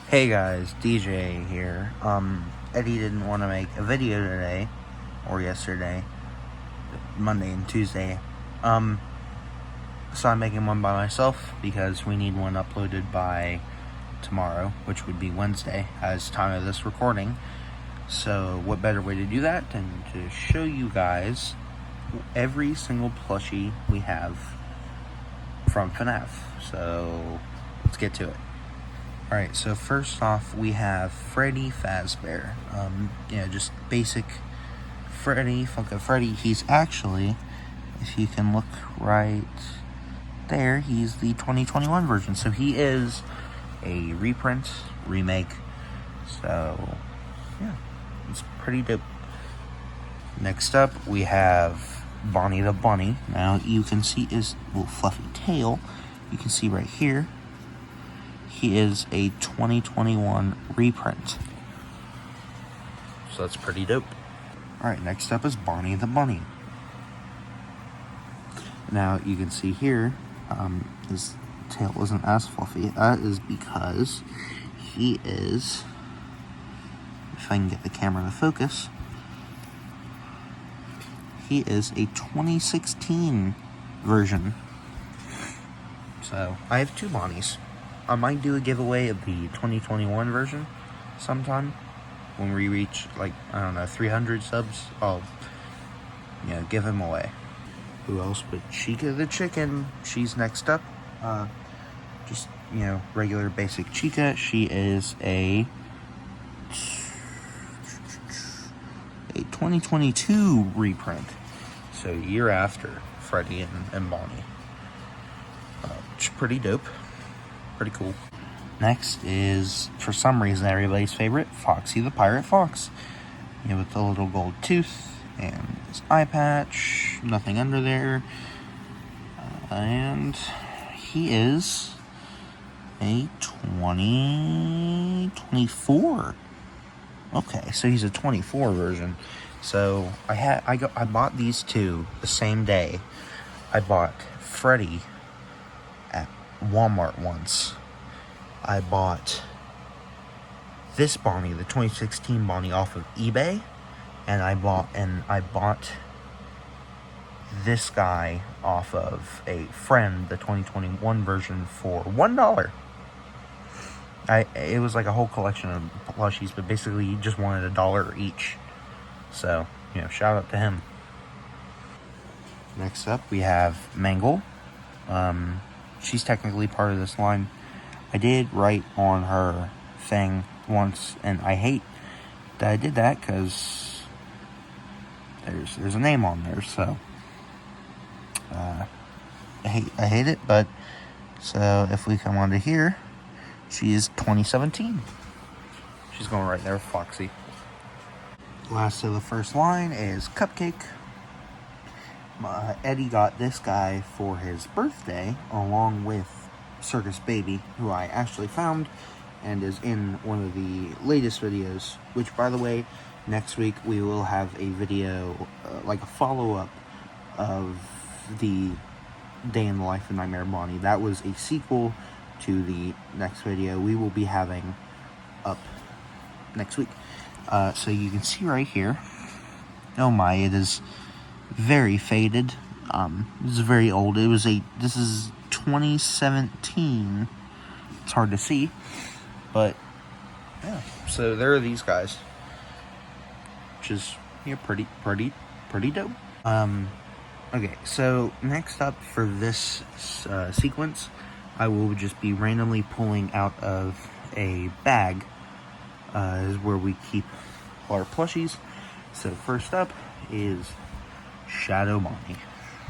Hey guys, DJ here. Eddie didn't want to make a video today, or yesterday, Monday and Tuesday. So I'm making one by myself because we need one uploaded by tomorrow, which would be Wednesday, as time of this recording. So what better way to do that than to show you guys every single plushie we have from FNAF. So let's get to it. Alright, so first off, we have Freddy Fazbear. Just basic Freddy, Funko Freddy. He's actually, if you can look right there, he's the 2021 version. So he is a reprint, remake. So, yeah, it's pretty dope. Next up, we have Bonnie the Bunny. Now, you can see his little fluffy tail. You can see right here. He is a 2021 reprint. So that's pretty dope. Alright, next up is Bonnie the Bunny. Now, you can see here, his tail isn't as fluffy. That is because he is, if I can get the camera to focus, he is a 2016 version. So, I have two Bonnies. I might do a giveaway of the 2021 version sometime when we reach, 300 subs. I'll, give him away. Who else but Chica the Chicken? She's next up. Regular basic Chica. She is a 2022 reprint. So, year after Freddy and Bonnie. Which is pretty dope. Pretty cool. Next is, for some reason, everybody's favorite, Foxy the Pirate Fox. With the little gold tooth and his eye patch, nothing under there. And he is a 2024. Okay, so he's a 24 version. So I bought these two the same day. I bought Freddy at Walmart once. I bought this Bonnie, the 2016 Bonnie, off of eBay, and I bought this guy off of a friend, the 2021 version, for $1. It was like a whole collection of plushies, but basically he just wanted $1 each. So, shout out to him. Next up, we have Mangle. She's technically part of this line. I did write on her thing once, and I hate that I did that because there's a name on there. So I hate it. But so if we come on to here, she is 2017. She's going right there with Foxy. Last of the first line is Cupcake. Eddie got this guy for his birthday, along with Circus Baby, who I actually found and is in one of the latest videos, which, by the way, next week we will have a video, like a follow-up of the Day in the Life of Nightmare Bonnie. That was a sequel to the next video we will be having up next week. So you can see right here, oh my, it is very faded. This is very old. This is 2017. It's hard to see, but yeah. So there are these guys, which is pretty dope. Okay, so next up for this sequence, I will just be randomly pulling out of a bag. Is where we keep our plushies. So first up is Shadow Bonnie.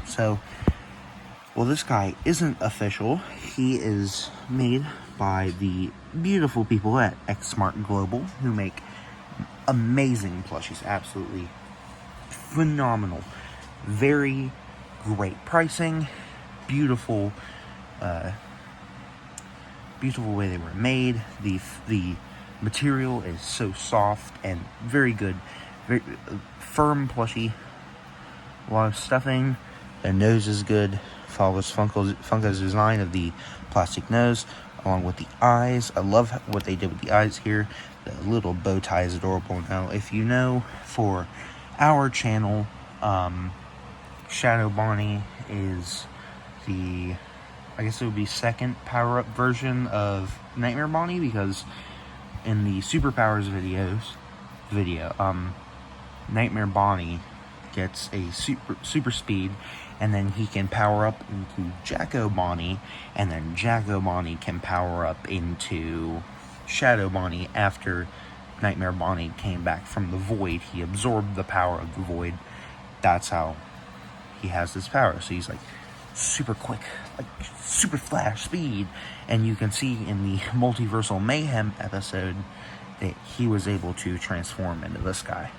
So, well, this guy isn't official. He is made by the beautiful people at X Smart Global, who make amazing plushies. Absolutely phenomenal. Very great pricing. Beautiful way they were made. The material is so soft and very good. Very firm plushie. A lot of stuffing. The nose is good. Follows Funko's design of the plastic nose. along with the eyes. I love what they did with the eyes here. The little bow tie is adorable. Now, if you know, for our channel, Shadow Bonnie is I guess it would be second power-up version of Nightmare Bonnie, because in the Superpowers video, Nightmare Bonnie gets a super speed, and then he can power up into Jacko Bonnie, and then Jacko Bonnie can power up into Shadow Bonnie. After Nightmare Bonnie came back from the void, he absorbed the power of the void. That's how he has this power. So he's like super quick, like super flash speed. And you can see in the Multiversal Mayhem episode that he was able to transform into this guy.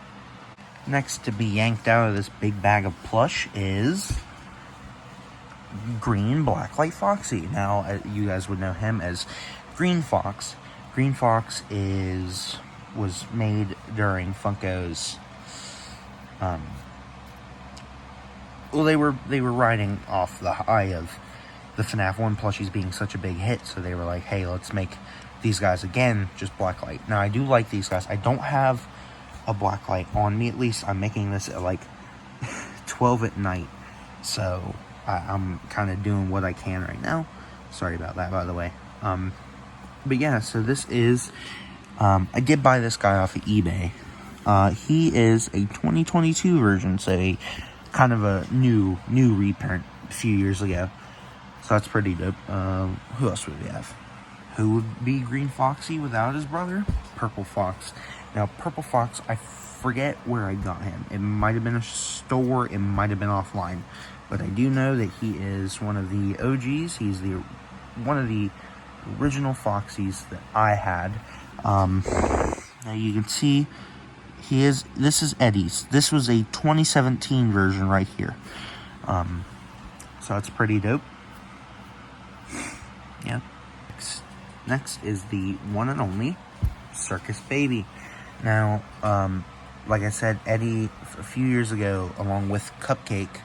Next to be yanked out of this big bag of plush is Green Blacklight Foxy. Now, you guys would know him as Green Fox. Green Fox was made during Funko's. Well, they were riding off the high of the FNAF 1 plushies being such a big hit, so they were like, hey, let's make these guys again just Blacklight. Now, I do like these guys. I don't have a Blacklight on me, at least. I'm making this at like 12 at night, so I'm kind of doing what I can right now. Sorry about that, by the way. But yeah, so this is, I did buy this guy off of eBay. He is a 2022 version, so a kind of a new reprint a few years ago. So that's pretty dope. Who else would we have? Who would be Green Foxy without his brother? Purple Fox. Now, Purple Fox, I forget where I got him. It might have been a store, it might have been offline. But I do know that he is one of the OGs. He's one of the original Foxies that I had. Now you can see this is Eddie's. This was a 2017 version right here. So that's pretty dope. Yeah. Next is the one and only Circus Baby. Now, like I said, Eddie, a few years ago, along with Cupcake,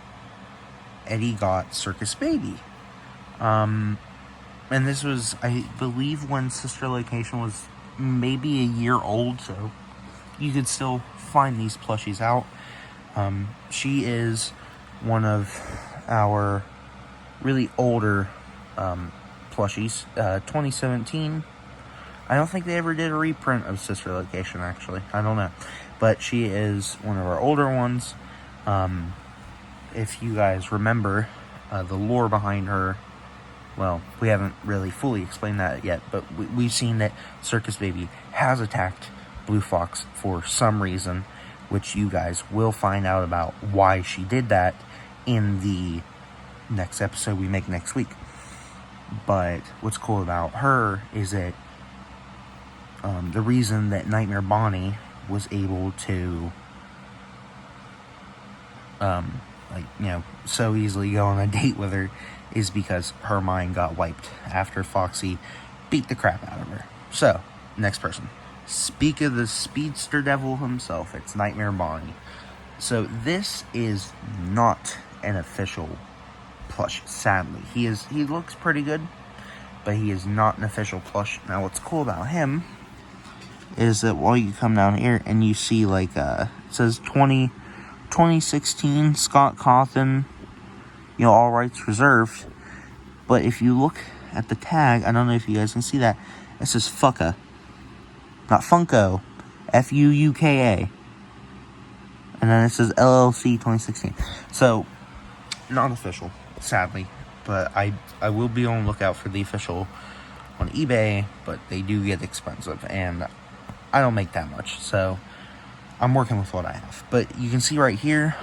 Eddie got Circus Baby. And this was, I believe, when Sister Location was maybe a year old, so you could still find these plushies out. She is one of our really older plushies. 2017. I don't think they ever did a reprint of Sister Location, actually. I don't know. But she is one of our older ones. If you guys remember the lore behind her, well, we haven't really fully explained that yet, but we've seen that Circus Baby has attacked Blue Fox for some reason, which you guys will find out about why she did that in the next episode we make next week. But what's cool about her is that the reason that Nightmare Bonnie was able to so easily go on a date with her is because her mind got wiped after Foxy beat the crap out of her. So, next person. Speak of the speedster devil himself, it's Nightmare Bonnie. So this is not an official plush, sadly. He looks pretty good, but he is not an official plush. Now what's cool about him is that while you come down here and you see like it says 2016 Scott Cawthon, all rights reserved. But if you look at the tag, I don't know if you guys can see that, it says Fucka. Not Funko, Fuuka. And then it says LLC 2016. So, not official, sadly. But I will be on the lookout for the official on eBay, but they do get expensive. And I don't make that much, so I'm working with what I have. But you can see right here,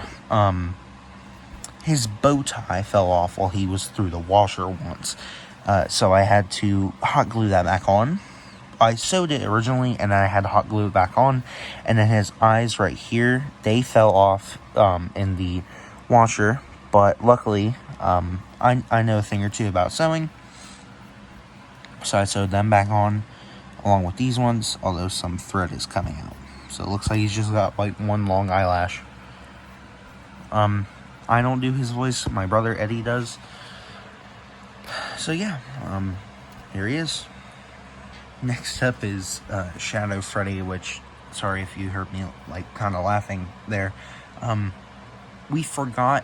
his bow tie fell off while he was through the washer once. So I had to hot glue that back on. I sewed it originally, and I had to hot glue it back on. And then his eyes right here, they fell off in the washer. But luckily, I know a thing or two about sewing. So I sewed them back on, along with these ones, although some thread is coming out. So it looks like he's just got like one long eyelash. I don't do his voice, my brother Eddie does. So yeah, here he is. Next up is Shadow Freddy, which, sorry if you heard me like kind of laughing there. We forgot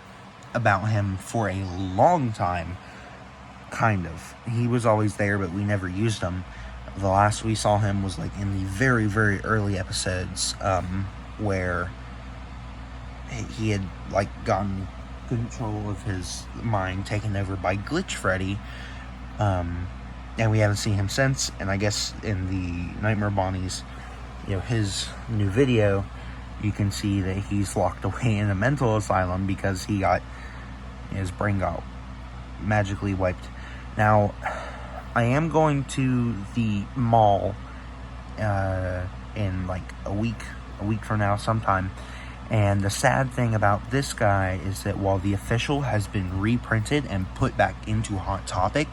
about him for a long time, kind of. He was always there, but we never used him. The last we saw him was like in the very, very early episodes, where he had like gotten control of his mind taken over by Glitch Freddy, and we haven't seen him since. And I guess in the Nightmare Bonnie's, his new video, you can see that he's locked away in a mental asylum because his brain got magically wiped. Now, I am going to the mall in like a week from now sometime. And the sad thing about this guy is that while the official has been reprinted and put back into Hot Topic,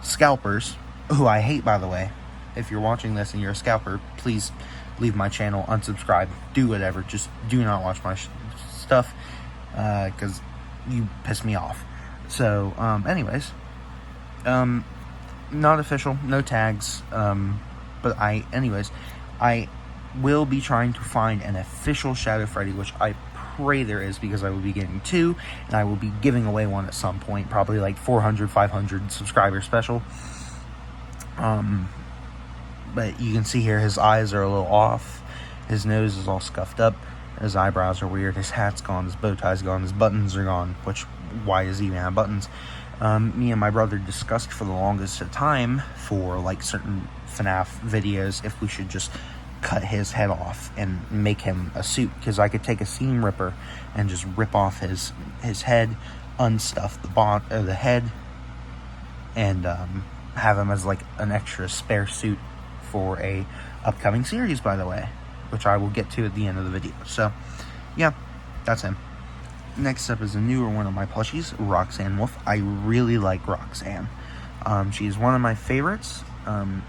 scalpers, who I hate, by the way, if you're watching this and you're a scalper, please leave my channel, unsubscribe, do whatever, just do not watch my stuff, because you piss me off. So, anyways, not official, no tags, but I will be trying to find an official Shadow Freddy, which I pray there is, because I will be getting 2, and I will be giving away one at some point, probably like 400, 500 subscriber special. But you can see here his eyes are a little off, his nose is all scuffed up, his eyebrows are weird, his hat's gone, his bow tie's gone, his buttons are gone, which, why does he even have buttons? Me and my brother discussed for the longest of time, for like certain FNAF videos, if we should just cut his head off and make him a suit, because I could take a seam ripper and just rip off his head, unstuff the head, and have him as like an extra spare suit for a upcoming series, by the way, which I will get to at the end of the video. So yeah, that's him. Next up is a newer one of my plushies, Roxanne Wolf. I really like Roxanne. She's one of my favorites.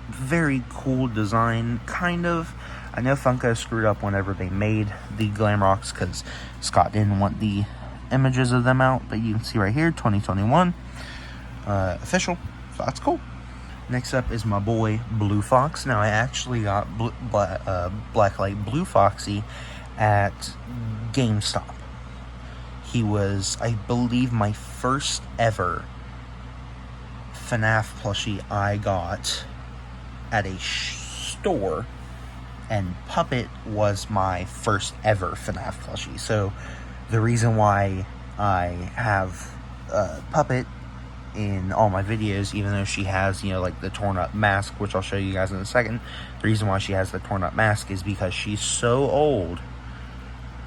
Very cool design, kind of. I know Funko screwed up whenever they made the Glam Rocks, because Scott didn't want the images of them out, but you can see right here, 2021, official, so that's cool. Next up is my boy, Blue Fox. Now, I actually got Blacklight Blue Foxy at GameStop. He was, I believe, my first ever FNAF plushie I got at a store, and Puppet was my first ever FNAF plushie. So the reason why I have Puppet in all my videos, even though she has, like the torn up mask, which I'll show you guys in a second, the reason why she has the torn up mask is because she's so old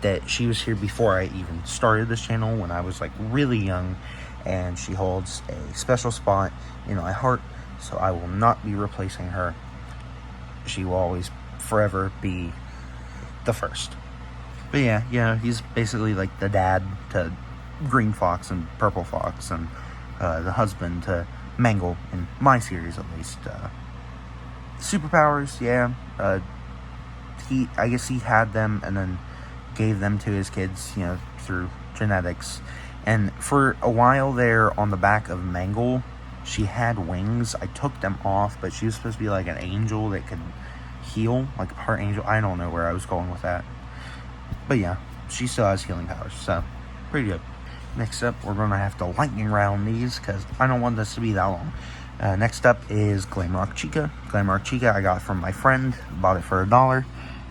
that she was here before I even started this channel, when I was like really young, and she holds a special spot in my heart, so I will not be replacing her. She will always forever be the first. But yeah, he's basically like the dad to Green Fox and Purple Fox, and the husband to Mangle, in my series at least. Superpowers, yeah. I guess he had them and then gave them to his kids, through genetics. And for a while there, on the back of Mangle, she had wings. I took them off, but she was supposed to be like an angel that could heal, like a part angel. I don't know where I was going with that. But yeah, she still has healing powers, so pretty good. Next up, we're going to have to lightning round these, because I don't want this to be that long. Next up is Glamrock Chica. Glamrock Chica I got from my friend, bought it for $1.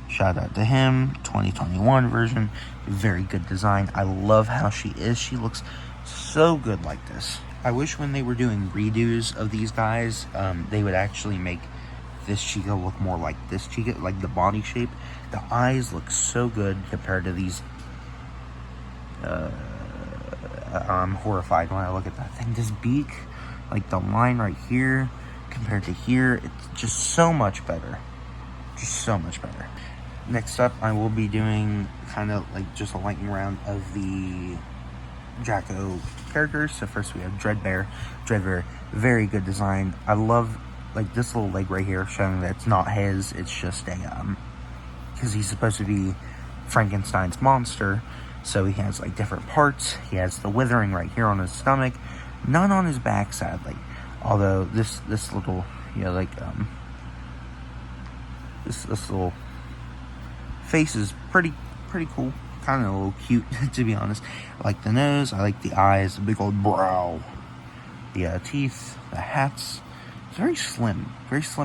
Shout out to him. 2021 version, very good design. I love how she is. She looks so good like this. I wish when they were doing redos of these guys, they would actually make this Chica look more like this Chica, like the body shape. The eyes look so good compared to these. I'm horrified when I look at that thing. This beak, like the line right here compared to here, it's just so much better. Just so much better. Next up, I will be doing kind of like just a lightning round of the Jacko characters. So first we have Dreadbear. Dreadbear, very good design. I love like this little leg right here, showing that it's not his. It's just a because he's supposed to be Frankenstein's monster. So he has like different parts. He has the withering right here on his stomach, none on his back, sadly. Although this little, This little face is pretty cool. Kind of a little cute, to be honest. I like the nose. I like the eyes. The big old brow. The teeth. The hats. It's very slim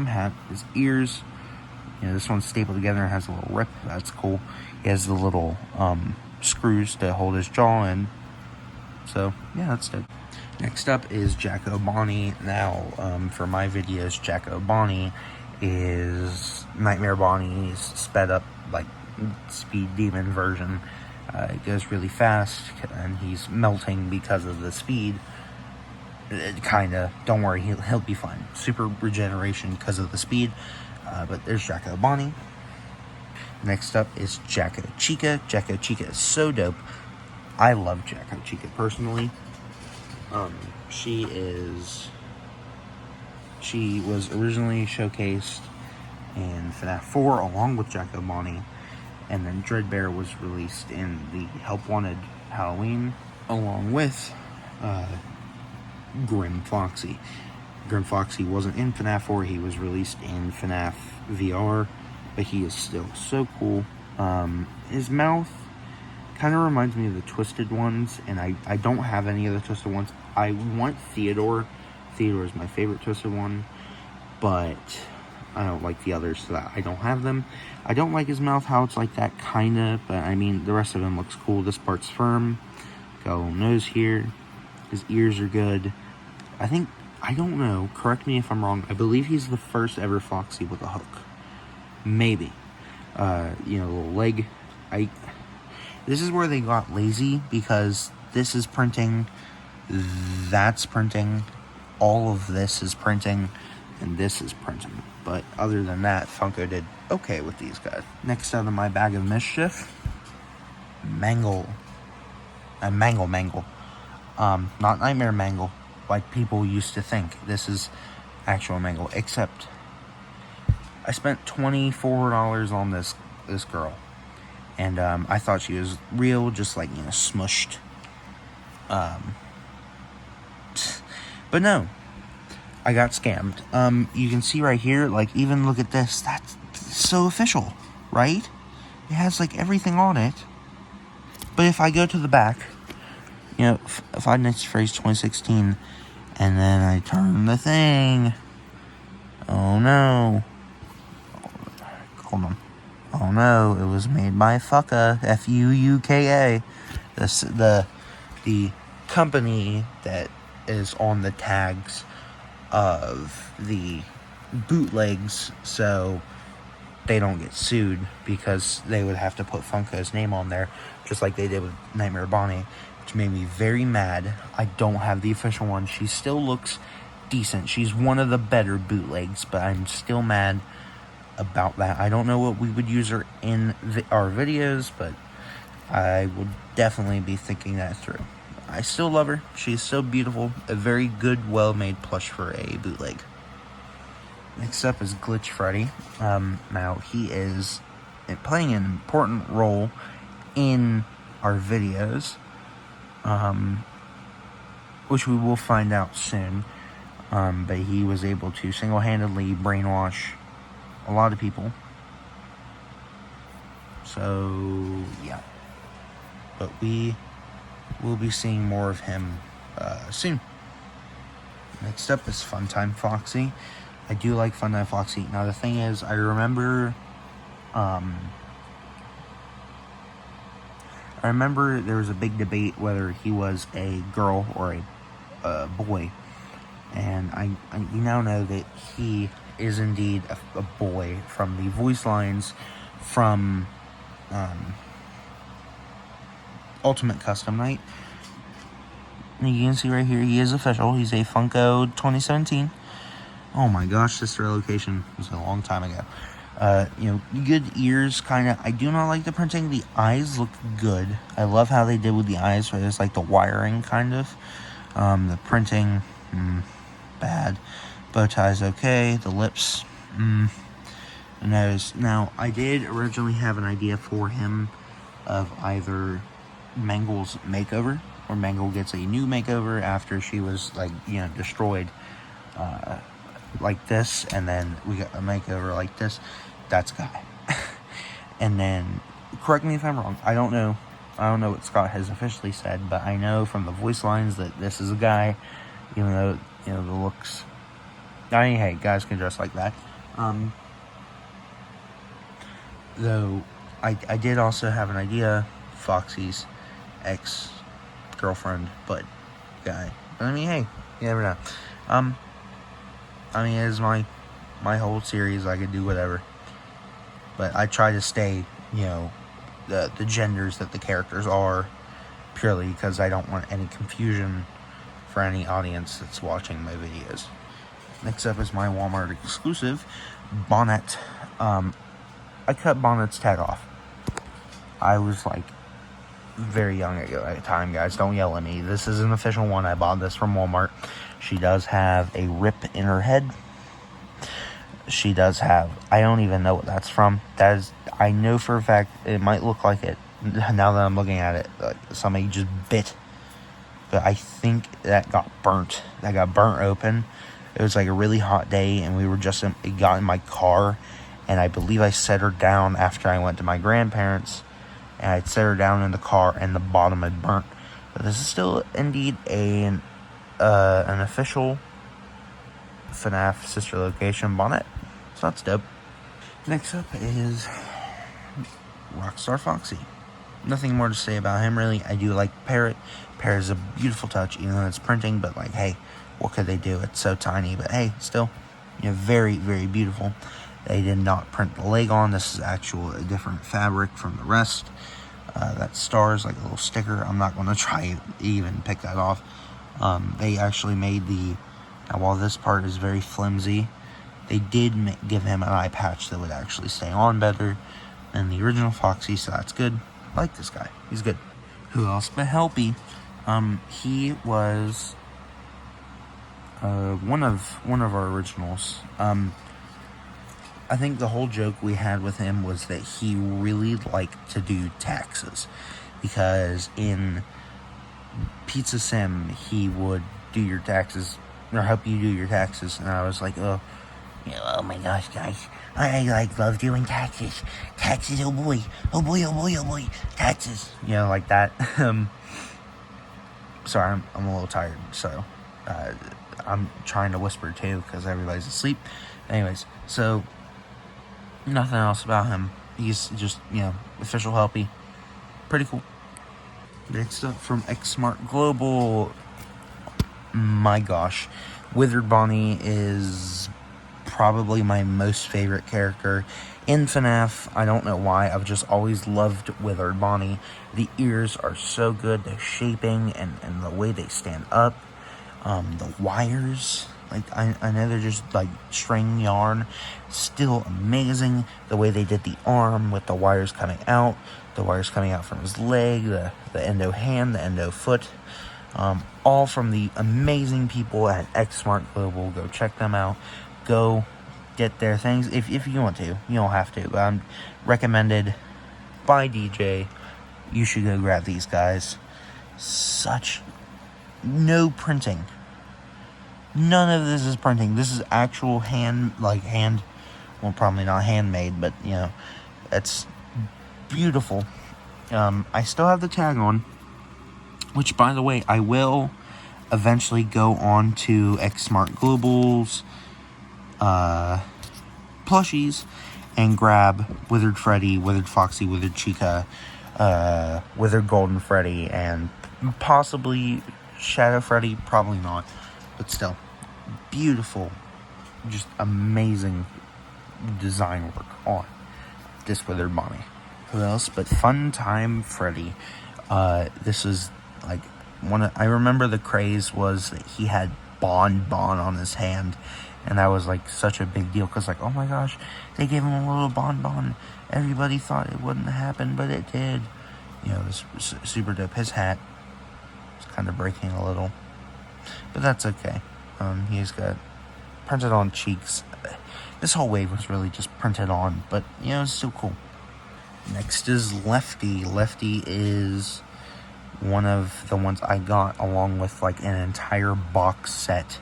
hat. His ears. This one's stapled together and has a little rip. That's cool. He has the little screws to hold his jaw in. So, yeah, that's dope. Next up is Jacko Bonnie. Now, for my videos, Jacko Bonnie is Nightmare Bonnie's sped up, like, speed demon version. It goes really fast, and he's melting because of the speed. Kinda. Don't worry, he'll be fine. Super regeneration because of the speed. But there's Jacko Bonnie. Next up is Jacko Chica. Jacko Chica is so dope. I love Jacko Chica personally. She was originally showcased in FNAF 4 along with Jacko Bonnie, and then Dreadbear was released in the Help Wanted Halloween along with Grim Foxy. Grim Foxy wasn't in FNAF 4, he was released in FNAF VR, but he is still so cool. His mouth kind of reminds me of the Twisted ones, and I don't have any of the Twisted ones. I want Theodore. Theodore is my favorite Twisted one, but I don't like the others, so I don't have them. I don't like his mouth, how it's like that, kinda, but I mean, the rest of him looks cool. This part's firm. Got a little nose here. His ears are good. I don't know, correct me if I'm wrong, I believe he's the first ever Foxy with a hook. Maybe. Little leg. This is where they got lazy, because this is printing, that's printing, all of this is printing, and this is printing. But other than that, Funko did okay with these guys. Next out of my bag of mischief, Mangle. Mangle. Not Nightmare Mangle, like people used to think. This is actual Mangle, except I spent $24 on this girl. And I thought she was real, just like, smushed. But no, I got scammed. You can see right here, like, even look at this. That's so official, right? It has, like, everything on it. But if I go to the back, Five Nights at Freddy's 2016, and then I turn the thing. Oh no. Hold on. Oh no, it was made by Fucka, F-U-U-K-A. The company that is on the tags of the bootlegs, so they don't get sued, because they would have to put Funko's name on there, just like they did with Nightmare Bonnie, which made me very mad. I don't have the official one. She still looks decent. She's one of the better bootlegs, but I'm still mad about that. I don't know what we would use her in our videos, but I would definitely be thinking that through. I still love her. She's so beautiful. A very good, well-made plush for a bootleg. Next up is Glitch Freddy. Now, he is playing an important role in our videos, which we will find out soon. But he was able to single-handedly brainwash a lot of people. So, yeah. But we will be seeing more of him soon. Next up is Funtime Foxy. I do like Funtime Foxy. Now, the thing is, I remember there was a big debate whether he was a girl or a boy. And I now know that he is indeed a boy from the voice lines from Ultimate Custom Night. And you can see right here, he is official. He's a Funko 2017. Oh my gosh, this relocation was a long time ago. Good ears, kind of. I do not like the printing. The eyes look good. I love how they did with the eyes, where there's like the wiring, kind of. The printing, bad. Bow tie's okay. The lips, the nose. Now, I did originally have an idea for him of either Mangle's makeover, or Mangle gets a new makeover after she was, destroyed, like this, and then we got a makeover like this. that's Guy. And then, correct me if I'm wrong, I don't know what Scott has officially said, but I know from the voice lines that this is a guy, even though, the looks, I mean, hey, guys can dress like that. Though, I did also have an idea, Foxy's ex-girlfriend, but Guy. But I mean, hey, you never know. I mean, it's my whole series, I could do whatever. But I try to stay, the genders that the characters are, purely because I don't want any confusion for any audience that's watching my videos. Next up is my Walmart exclusive, Bonnet. I cut Bonnet's tag off. I was like very young at the time, guys. Don't yell at me. This is an official one. I bought this from Walmart. She does have a rip in her head. She does have, I don't even know what that's from. That is, I know for a fact it might look like it now that I'm looking at it, like somebody just bit. But I think that got burnt. That got burnt open. It was like a really hot day, and we were got in my car, and I believe I set her down after I went to my grandparents, and I'd set her down in the car, and the bottom had burnt. But this is still indeed an official FNAF sister location bonnet, so that's dope. Next up is Rockstar Foxy. Nothing more to say about him, really. I do like Parrot. Parrot is a beautiful touch, even though it's printing, but like, hey, what could they do? It's so tiny, but hey, still, very, very beautiful. They did not print the leg on. This is a different fabric from the rest. That star is like a little sticker. I'm not going to try even pick that off. They actually made now while this part is very flimsy, they did give him an eye patch that would actually stay on better than the original Foxy, so that's good. I like this guy. He's good. Who else but Helpy? He was one of our originals. I think the whole joke we had with him was that he really liked to do taxes, because in Pizza Sim he would do your taxes or help you do your taxes, and I was like, oh my gosh, guys, I love doing taxes, oh boy, taxes, like that. Sorry, I'm a little tired, so I'm trying to whisper too because everybody's asleep. Anyways, so nothing else about him. He's just official Helpy, pretty cool. Next up from X Smart Global, my gosh, Withered Bonnie is probably my most favorite character in FNAF. I don't know why. I've just always loved Withered Bonnie. The ears are so good. The shaping and the way they stand up. The wires. Like, I know they're just like string yarn. Still amazing. The way they did the arm with the wires coming out. The wires coming out from his leg. The endo hand. The endo foot. All from the amazing people at X Smart Global. Go check them out. Go get their things if you want to. You don't have to. Recommended by DJ. You should go grab these guys. No printing. None of this is printing. This is actual hand, well, probably not handmade, but it's beautiful. I still have the tag on, which, by the way, I will eventually go on to X Smart Global's plushies and grab Withered Freddy, Withered Foxy, Withered Chica, Withered Golden Freddy, and possibly Shadow Freddy. Probably not, but still beautiful, just amazing design work on this Withered Bonnie. Who else but Funtime Freddy? This is like I remember the craze was that he had Bon on his hand, and that was like such a big deal because, like, oh my gosh, they gave him a little Bon. Everybody thought it wouldn't happen, but it did. It was super dope. His hat was kind of breaking a little, but that's okay. He's got printed on cheeks. This whole wave was really just printed on, but it's still cool. Next is Lefty. Lefty is one of the ones I got along with like an entire box set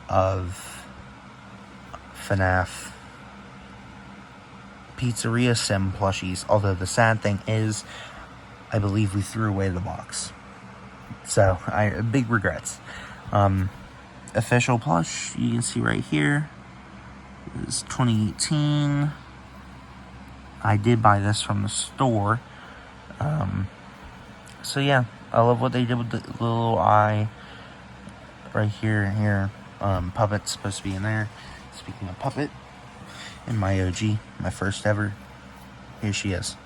of FNAF Pizzeria Sim plushies, although the sad thing is, I believe we threw away the box. So, big regrets. Official plush, you can see right here, is 2018. I did buy this from the store. So yeah, I love what they did with the little eye right here and here. Puppet's supposed to be in there. Speaking of puppet, in my OG, my first ever, here she is,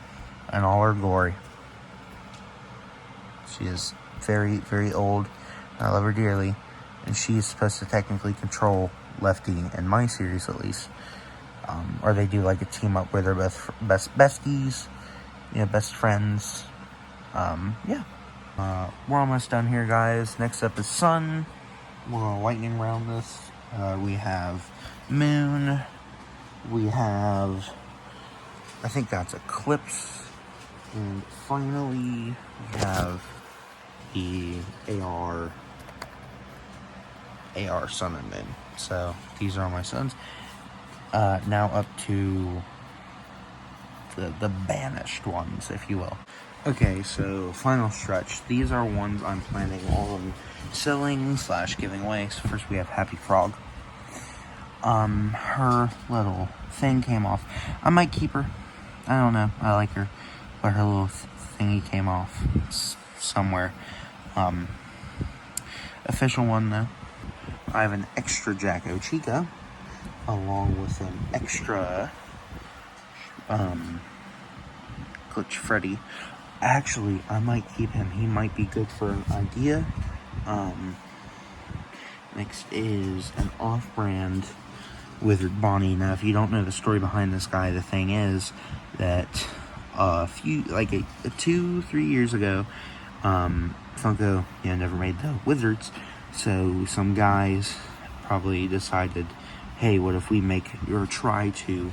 in all her glory. She is very, very old. I love her dearly, and she is supposed to technically control Lefty in my series, at least. Or they do like a team up where they're best besties, best friends. Yeah. We're almost done here, guys. Next up is Sun. We're gonna lightning round this. We have Moon. We have, I think that's Eclipse. And finally, we have the AR Sun and Moon. So these are my sons. Now up to the banished ones, if you will. Okay, so final stretch. These are ones I'm planning on selling / giving away. So first we have Happy Frog. Her little thing came off. I might keep her. I don't know. I like her, but her little thingy came off somewhere. Official one though. I have an extra Jacko Chica, along with an extra Glitch Freddy. Actually, I might keep him. He might be good for an idea. Next is an off-brand Withered Bonnie. Now, if you don't know the story behind this guy, the thing is that a few, like 2-3 years ago, Funko, never made the Wizards. So some guys probably decided, hey, what if we make or try to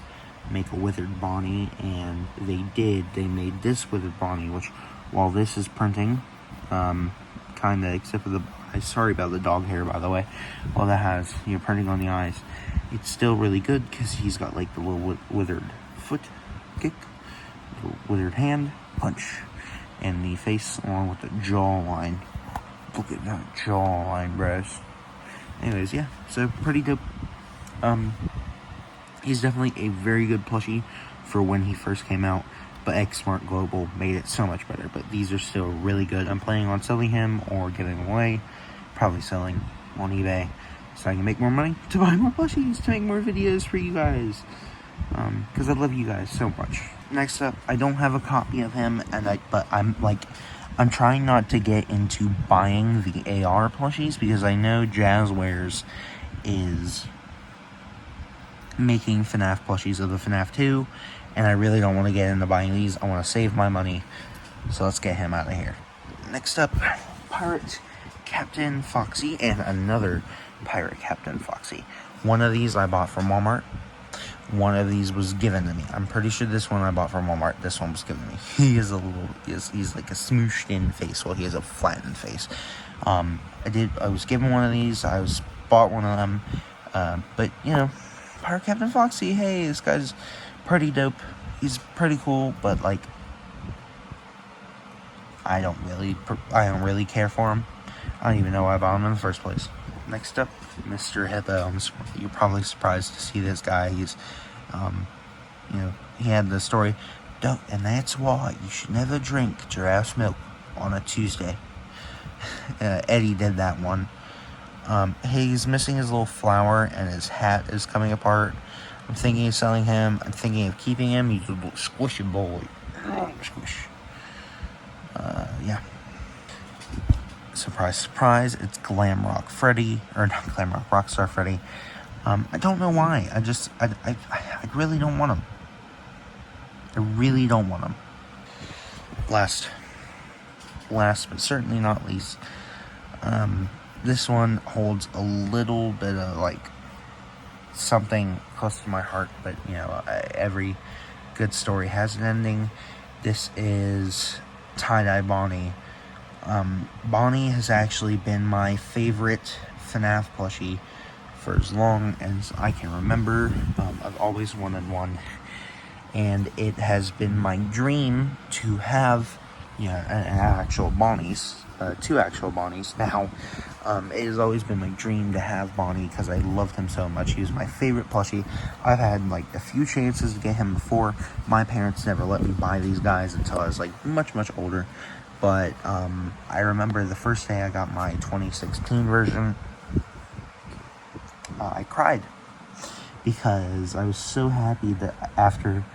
make a Withered Bonnie? And they did. They made this Withered Bonnie, which, while this is printing, kind of, except for the eyes, sorry about the dog hair, by the way, while that has, printing on the eyes, it's still really good because he's got like the little withered foot kick, the withered hand punch, and the face along with the jawline. Look at that jawline, bros. Anyways, yeah, so pretty dope. He's definitely a very good plushie for when he first came out, but X Smart Global made it so much better. But these are still really good. I'm planning on selling him or giving him away. Probably selling on eBay so I can make more money to buy more plushies, to make more videos for you guys. Because I love you guys so much. Next up, I don't have a copy of him, but I'm trying not to get into buying the AR plushies because I know Jazzwares is making FNAF plushies of the FNAF 2, and I really don't want to get into buying these. I want to save my money, so let's get him out of here. Next up, Pirate Captain Foxy and another Pirate Captain Foxy. One of these I bought from Walmart. One of these was given to me. I'm pretty sure this one I bought from Walmart. This one was given to me. He is he's like a smooshed in face. Well, he has a flattened face. I was given one of these. Bought one of them. But, Pirate Captain Foxy, hey, this guy's pretty dope. He's pretty cool, but, I don't really care for him. I don't even know why I bought him in the first place. Next up, Mr. Hippo. You're probably surprised to see this guy. He's, he had the story, and that's why you should never drink giraffe's milk on a Tuesday. Eddie did that one. He's missing his little flower, and his hat is coming apart. I'm thinking of selling him. I'm thinking of keeping him. He's a little squishy boy. Squish. Yeah. Surprise, surprise, it's Glamrock Freddy, or not Glamrock, Rockstar Freddy. I don't know why. I really don't want him. I really don't want him. Last but certainly not least, this one holds a little bit of, something close to my heart, but, every good story has an ending. This is Tie-Dye Bonnie. Bonnie has actually been my favorite FNAF plushie for as long as I can remember. I've always wanted one, and it has been my dream to have, an actual Bonnie's, 2 actual Bonnies now. It has always been my dream to have Bonnie because I loved him so much. He was my favorite plushie. I've had like a few chances to get him before. My parents never let me buy these guys until I was like much older. But I remember the first day I got my 2016 version, I cried because I was so happy that after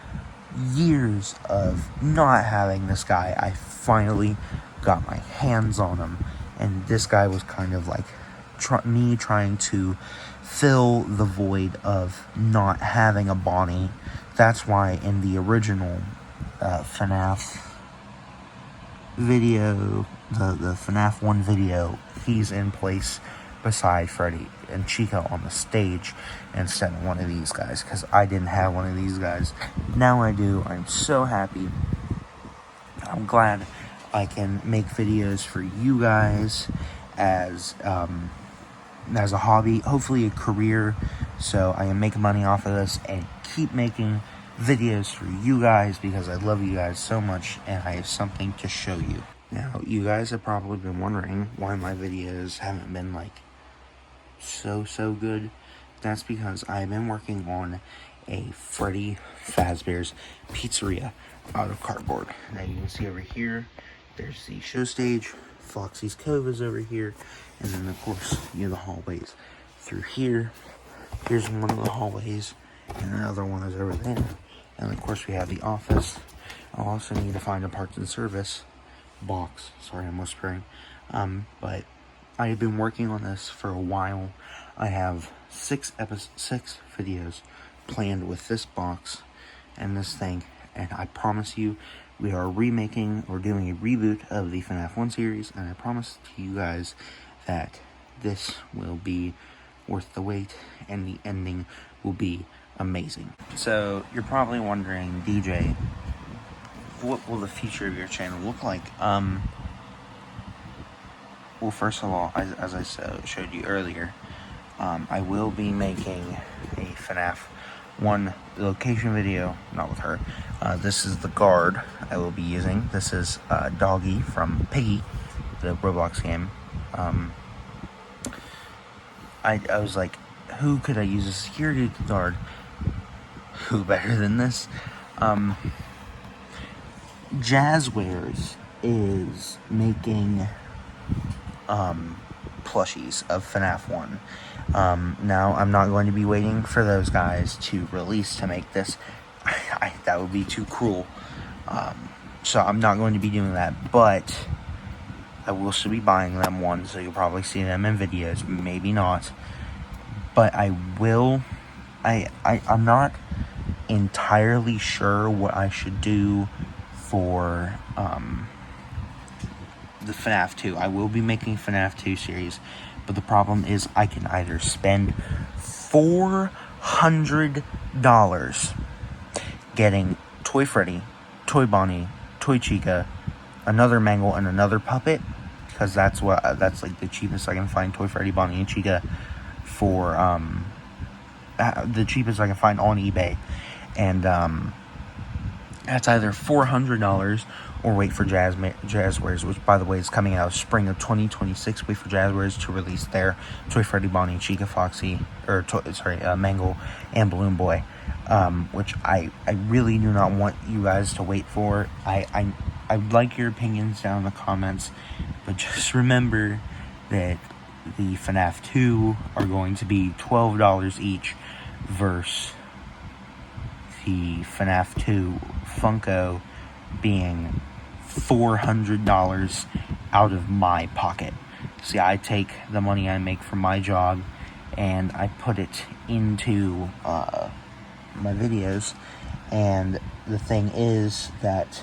years of not having this guy, I finally got my hands on him. And this guy was kind of like me trying to fill the void of not having a Bonnie. That's why in the original FNAF video, the FNAF 1 video, he's in place beside Freddy and Chica on the stage instead of one of these guys, because I didn't have one of these guys. Now I do. I'm so happy. I'm glad I can make videos for you guys as a hobby, hopefully a career, so I can make money off of this and keep making videos for you guys because I love you guys so much and I have something to show you. Now, you guys have probably been wondering why my videos haven't been like so good. That's because I've been working on a Freddy Fazbear's Pizzeria out of cardboard. Now you can see over here, there's the show stage, Foxy's Cove is over here, and then of course, the hallways through here. Here's one of the hallways, and another one is over there. And of course we have the office. I'll also need to find a parts and service box. Sorry, I'm whispering. But I have been working on this for a while. I have 6 videos planned with this box and this thing, and I promise you, we are remaking or doing a reboot of the FNAF 1 series, and I promise to you guys that this will be worth the wait, and the ending will be amazing. So, you're probably wondering, DJ, what will the future of your channel look like? Well, first of all, as I showed you earlier, I will be making a FNAF 1 location video, not with her. This is the guard I will be using. This is Doggy from Piggy, the Roblox game. I was like, who could I use as a security guard? Who better than this? Jazzwares is making plushies of FNAF 1. Now, I'm not going to be waiting for those guys to release to make this. That would be too cruel. So I'm not going to be doing that, but I will still be buying them one, so you'll probably see them in videos, maybe not. But I will, I'm not entirely sure what I should do for the FNAF 2. I will be making FNAF 2 series, but the problem is I can either spend $400 getting Toy Freddy, Toy Bonnie, Toy Chica, another Mangle, and another puppet, because that's like the cheapest I can find. Toy Freddy, Bonnie, and Chica for the cheapest I can find on eBay, and that's either $400 or wait for Jazzwares, which, by the way, is coming out spring of 2026. Wait for Jazzwares to release their Toy Freddy, Bonnie, Chica, Foxy, Mangle, and Balloon Boy, which I really do not want you guys to wait for. I'd like your opinions down in the comments, but just remember that the FNAF 2 are going to be $12 each versus the FNAF 2 Funko being $400 out of my pocket. See, I take the money I make from my job and I put it into my videos, and the thing is that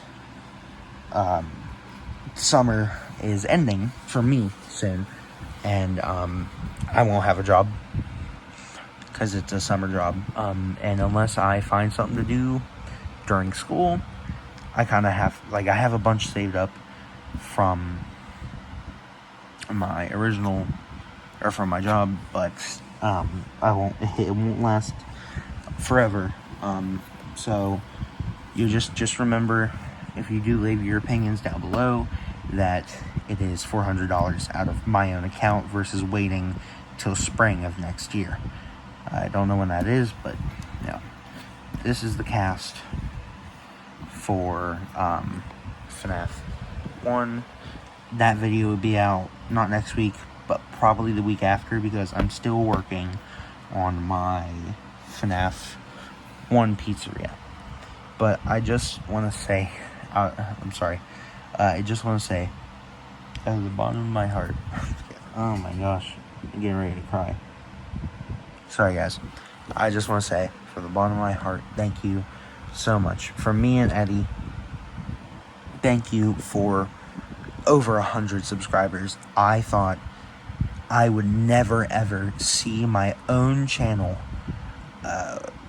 summer is ending for me soon, and I won't have a job because it's a summer job, and unless I find something to do during school, I kind of have, I have a bunch saved up from my original, or from my job, but it won't last forever. So you just remember, if you do leave your opinions down below, that it is $400 out of my own account versus waiting till spring of next year. I don't know when that is, but this is the cast for FNAF 1. That video would be out not next week, but probably the week after, because I'm still working on my FNAF 1 pizzeria. But I just want to say, I just want to say, out of the bottom of my heart, oh my gosh, I'm getting ready to cry. Sorry guys, I just want to say, from the bottom of my heart, thank you so much. From me and Eddie, thank you for over 100 subscribers. I thought I would never ever see my own channel,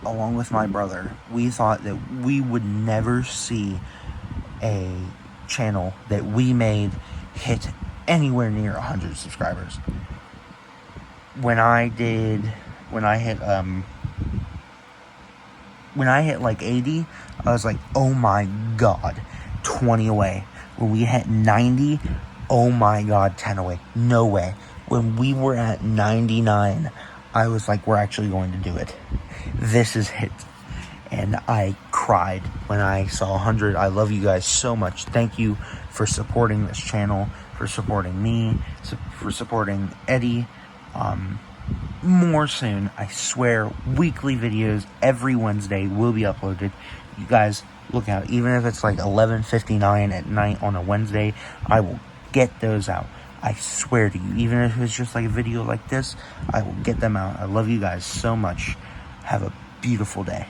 along with my brother. We thought that we would never see a channel that we made hit anywhere near 100 subscribers. When I hit like 80, I was like, oh my god, 20 away. When we hit 90, oh my god, 10 away. No way. When we were at 99, I was like, we're actually going to do it. This is it. And I cried when I saw 100. I love you guys so much. Thank you for supporting this channel, for supporting me, for supporting Eddie. More soon, I swear. Weekly videos every Wednesday will be uploaded. You guys, look out. Even if it's like 11:59 at night on a Wednesday, I will get those out. I swear to you. Even if it's just like a video like this, I will get them out. I love you guys so much. Have a beautiful day.